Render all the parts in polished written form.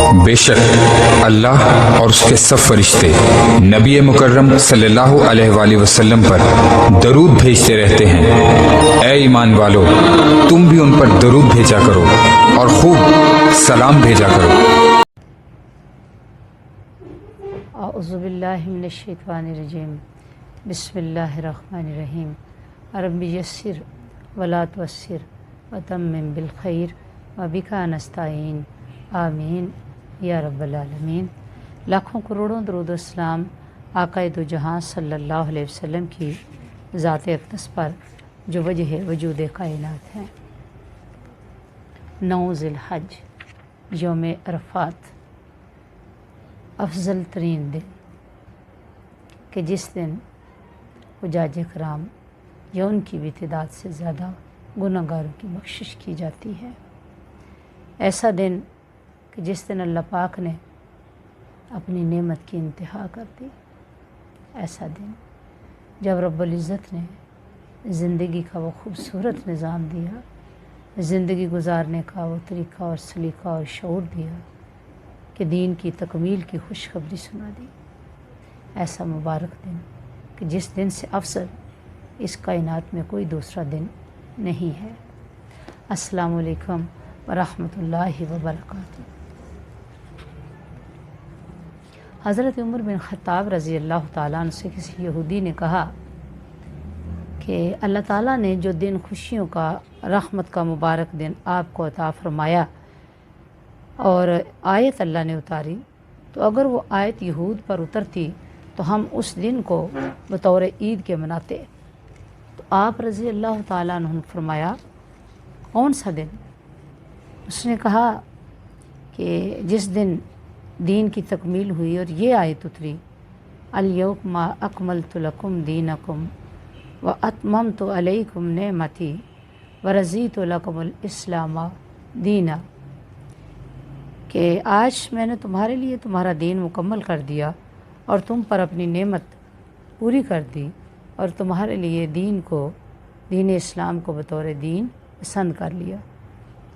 बेशक अल्लाह और उसके सब फरिश्ते नबी मुकर्रम सल्लल्लाहु अलैहि वसल्लम पर दरूद भेजते रहते हैं। ए ईमान वालो, तुम भी उन पर दरूद भेजा करो और खूब सलाम भेजा करो। औज़ु बिल्लाहि मिनश्शैतानिर्रजीम। बिस्मिल्लाहिर्रहमानिर्रहीम। रब्बि यस्सिर वला तुअस्सिर वतम्मिम बिल खैर व बिका नस्ताईन। आमीन या रब्बल आलमीन। लाखों करोड़ों दरूद व सलाम आक़ाए दो जहां सल्लल्लाहु अलैहि वसल्लम की ज़ात अक़दस पर जो वजह वजूद कायनात है। 9 ज़िलहज यौम अरफ़ात, अफजल तरीन दिन कि जिस दिन हुज्जाज कराम या उनकी भी तादाद से ज़्यादा गुनहगारों की बख्शिश की जाती है। ऐसा दिन कि जिस दिन अल्लाह पाक ने अपनी नेमत की इंतहा कर दी। ऐसा दिन जब रब्बुल इज़्ज़त ने ज़िंदगी का वो खूबसूरत निज़ाम दिया, ज़िंदगी गुजारने का वो तरीक़ा और सलीक़ा और शऊर दिया कि दीन की तकमील की खुशखबरी सुना दी। ऐसा मुबारक दिन कि जिस दिन से अफजल इस कायनात में कोई दूसरा दिन नहीं है। अस्सलामु अलैकुम व रहमतुल्लाहि व बरकातुहू। हज़रत उमर बिन ख़त्ताब रज़ी अल्लाह ताला अन्हु से किसी यहूदी ने कहा कि अल्लाह ताला ने जो दिन खुशियों का, रहमत का मुबारक दिन आपको अता फ़रमाया और आयत अल्लाह ने उतारी, तो अगर वो आयत यहूद पर उतरती तो हम उस दिन को बतौर ईद के मनाते। तो आप रज़ी अल्लाह ताला अन्हु ने फरमाया, कौन सा दिन? उसने कहा कि जिस दिन दीन की तकमील हुई और ये आयत उतरी, अल-यौमा अकमलतु लकुम दीनकुम व अतममतु अलैकुम नेमती व रज़ीतु लकुमुल इस्लाम दीना, कि आज मैंने तुम्हारे लिए तुम्हारा दीन मुकम्मल कर दिया और तुम पर अपनी नेमत पूरी कर दी और तुम्हारे लिए दीन इस्लाम को बतौर दीन पसंद कर लिया।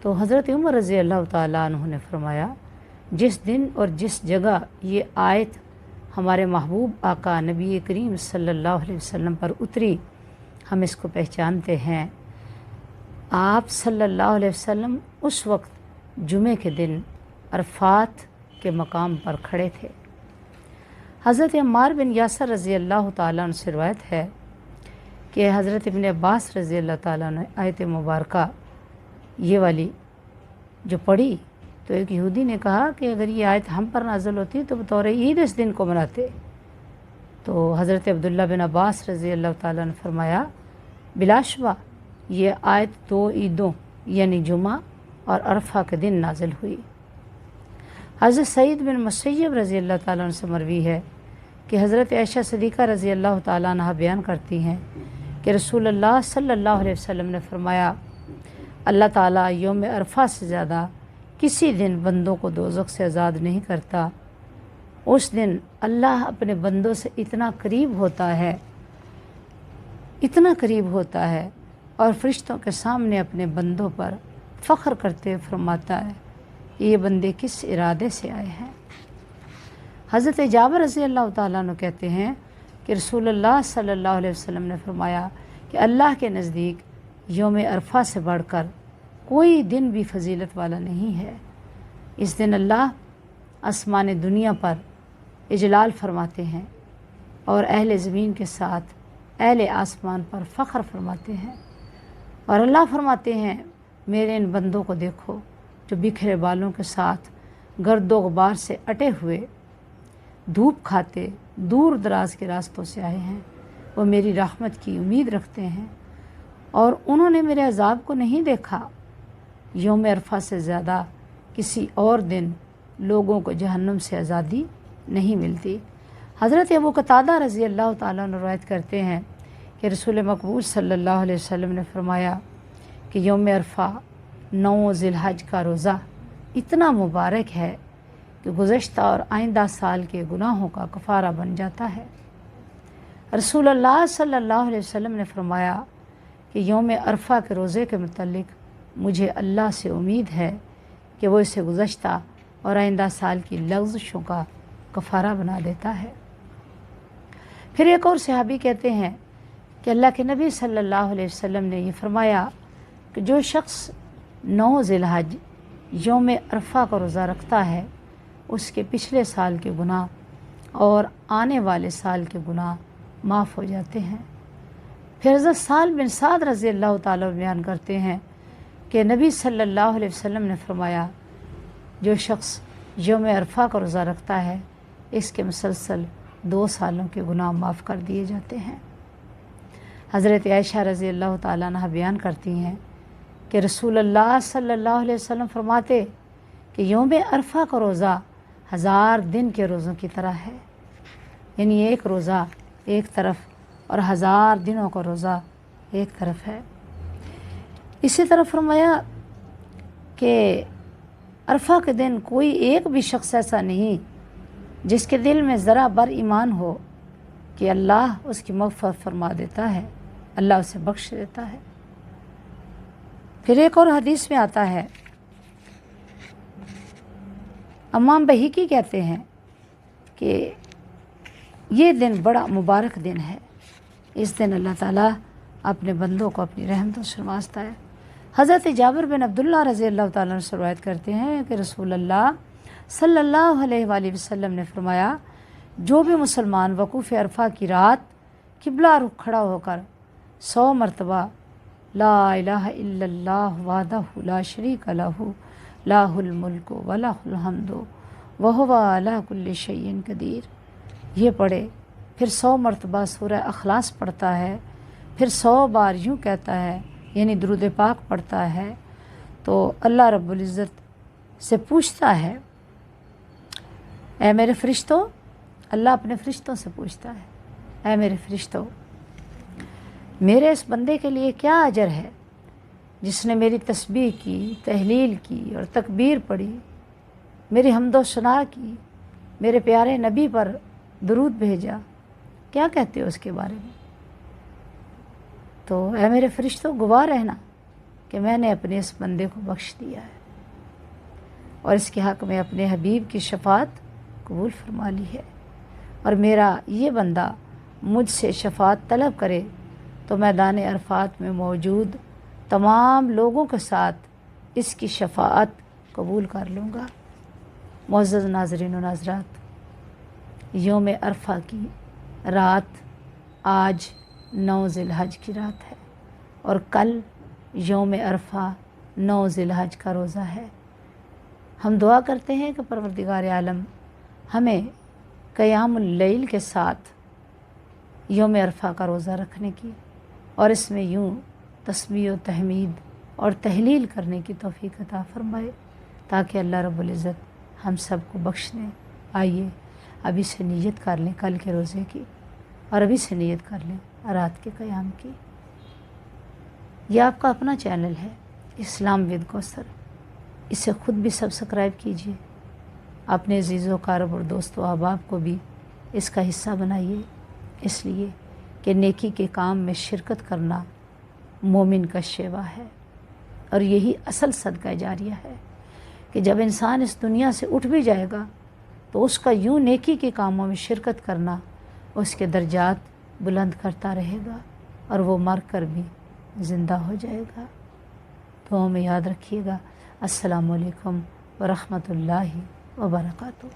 तो हज़रत उमर रज़ी अल्लाह ताला अन्हु ने फरमाया, जिस दिन और जिस जगह ये आयत हमारे महबूब आका नबी करीम सल्लल्लाहु अलैहि वसल्लम पर उतरी, हम इसको पहचानते हैं। आप सल्लल्लाहु अलैहि वसल्लम उस वक्त जुमे के दिन अरफ़ात के मकाम पर खड़े थे। हज़रत अम्मार बिन यासर रज़ी अल्लाह ताला अन्हु से रिवायत है कि हज़रत इब्न अब्बास रज़ी अल्लाह ताला ने आयत मुबारका ये वाली जो पढ़ी, तो एक यहूदी ने कहा कि अगर ये आयत हम पर नाज़िल होती तो बतौर ईद इस दिन को मनाते। तो हज़रत अब्दुल्ला बिन अब्बास रज़ी अल्लाह ताला ने फरमाया, बिलाशुबा ये आयत 2 ईदों यानी जुमा और अरफा के दिन नाज़िल हुई। हज़रत सईद बिन मुसय्यब रज़ी अल्लाह ताला अन्हु से मरवी है कि हज़रत आयशा सिद्दीक़ा रज़ी अल्लाह ताला अन्हा बयान करती हैं कि रसूलुल्लाह सल्लल्लाहु अलैहि वसल्लम ने फरमाया, अल्लाह ताला यौम अरफा से ज़्यादा किसी दिन बंदों को दोज़ख से आज़ाद नहीं करता। उस दिन अल्लाह अपने बंदों से इतना करीब होता है और फ़रिश्तों के सामने अपने बंदों पर फ़ख्र करते फरमाता है, ये बंदे किस इरादे से आए हैं। हज़रत जाबिर रज़ी अल्लाह ताला अन्हु कहते हैं कि रसूलुल्लाह सल्लल्लाहु अलैहि वसल्लम ने फरमाया कि अल्लाह के नज़दीक यौम अरफा से बढ़कर कोई दिन भी फजीलत वाला नहीं है। इस दिन अल्लाह आसमान दुनिया पर इजलाल फरमाते हैं और अहले ज़मीन के साथ अहले आसमान पर फ़ख्र फरमाते हैं। और अल्लाह फरमाते हैं, मेरे इन बंदों को देखो जो बिखरे बालों के साथ गर्दो गुबार से अटे हुए धूप खाते दूर दराज के रास्तों से आए हैं। वो मेरी रहमत की उम्मीद रखते हैं और उन्होंने मेरे अज़ाब को नहीं देखा। यौम अरफा से ज़्यादा किसी और दिन लोगों को जहन्नुम से आज़ादी नहीं मिलती। हज़रत अबू कतादा रज़ी अल्लाह ताला अन्हु रिवायत करते हैं कि रसूल मकबूल सल्लल्लाहु अलैहि वसल्लम ने फरमाया कि यौम अरफा 9 ज़िलहज का रोज़ा इतना मुबारक है कि गुज़श्ता और आइंदा साल के गुनाहों का कफ़ारा बन जाता है। रसूलुल्लाह सल्लल्लाहु अलैहि वसल्लम ने फरमाया कि यौम अरफा के रोज़े के मुतल्लिक़ मुझे अल्लाह से उम्मीद है कि वो इसे गुज़श्ता اور آئندہ سال کی لغزشوں کا کفارہ بنا دیتا ہے۔ پھر ایک اور صحابی کہتے ہیں کہ اللہ کے نبی صلی اللہ علیہ وسلم نے یہ فرمایا کہ جو شخص 9 ذی الحج یوم عرفہ کا روزہ رکھتا ہے اس کے پچھلے سال کے گناہ اور آنے والے سال کے گناہ معاف ہو جاتے ہیں۔ پھر حضرت سہل بن سعد رضی اللہ تعالیٰ بیان کرتے ہیں کہ نبی صلی اللہ علیہ وسلم نے فرمایا جو شخص یوم عرفہ کا روزہ رکھتا ہے اس کے مسلسل 2 سالوں کے گناہ معاف کر دیے جاتے ہیں۔ حضرت عائشہ رضی اللہ تعالیٰ عنہ بیان کرتی ہیں کہ رسول اللہ صلی اللہ علیہ وسلم فرماتے کہ یوم عرفہ کا روزہ 1000 دن کے روزوں کی طرح ہے، یعنی ایک روزہ ایک طرف اور 1000 دنوں کا روزہ ایک طرف ہے۔ اسی طرح فرمایا کہ عرفہ کے دن کوئی ایک بھی شخص ایسا نہیں جس کے دل میں ذرا بر ایمان ہو کہ اللہ اس کی مغفرت فرما دیتا ہے، اللہ اسے بخش دیتا ہے۔ پھر ایک اور حدیث میں آتا ہے، امام بہیقی کہتے ہیں کہ یہ دن بڑا مبارک دن ہے، اس دن اللہ تعالیٰ اپنے بندوں کو اپنی رحمتوں سے نوازتا ہے۔ حضرت جابر بن عبداللہ رضی اللہ تعالیٰ عنہ سے روایت کرتے ہیں کہ رسول اللہ صلی اللہ علیہ وآلہ وسلم نے فرمایا جو بھی مسلمان وقوف عرفہ کی رات قبلہ رخ کھڑا ہو کر 100 مرتبہ لا الہ الا اللہ وحدہ لا شریک لہ لہ الملک ولہ الحمد وہو علی کل شیء قدیر یہ پڑھے، پھر 100 مرتبہ سورہ اخلاص پڑھتا ہے، پھر 100 بار یوں کہتا ہے یعنی درود پاک پڑھتا ہے، تو اللہ رب العزت سے پوچھتا ہے اے میرے فرشتوں، اللہ اپنے فرشتوں سے پوچھتا ہے اے میرے فرشتوں، میرے اس بندے کے لیے کیا اجر ہے جس نے میری تسبیح کی، تحلیل کی اور تکبیر پڑھی، میری حمد و ثنا کی، میرے پیارے نبی پر درود بھیجا، کیا کہتے ہو اس کے بارے میں؟ تو اے میرے فرشتوں گواہ رہنا کہ میں نے اپنے اس بندے کو بخش دیا ہے اور اس کے حق میں اپنے حبیب کی شفاعت قبول فرما لی ہے، اور میرا یہ بندہ مجھ سے شفاعت طلب کرے تو میدان عرفات میں موجود تمام لوگوں کے ساتھ اس کی شفاعت قبول کر لوں گا۔ معزز ناظرین و ناظرات، یوم عرفہ کی رات آج 9 ذی الحج کی رات ہے اور کل یوم عرفہ 9 ذی الحج کا روزہ ہے۔ ہم دعا کرتے ہیں کہ پروردگار عالم ہمیں قیام اللیل کے ساتھ یوم عرفہ کا روزہ رکھنے کی اور اس میں یوں تسبیح و تحمید اور تحلیل کرنے کی توفیق عطا فرمائے تاکہ اللہ رب العزت ہم سب کو بخشنے۔ آئیے ابھی سے نیت کر لیں کل کے روزے کی، اور ابھی سے نیت کر لیں رات کے قیام کی۔ یہ آپ کا اپنا چینل ہے اسلام ود کوثر، اسے خود بھی سبسکرائب کیجیے، اپنے عزیز و اقارب اور دوست و احباب کو بھی اس کا حصہ بنائیے، اس لیے کہ نیکی کے کام میں شرکت کرنا مومن کا شیوا ہے، اور یہی اصل صدقہ جاریہ ہے کہ جب انسان اس دنیا سے اٹھ بھی جائے گا تو اس کا یوں نیکی کے کاموں میں شرکت کرنا اس کے درجات بلند کرتا رہے گا اور وہ مر کر بھی زندہ ہو جائے گا۔ دعاؤں میں یاد رکھیے گا۔ السلام علیکم ورحمۃ اللہ وبرکاتہ۔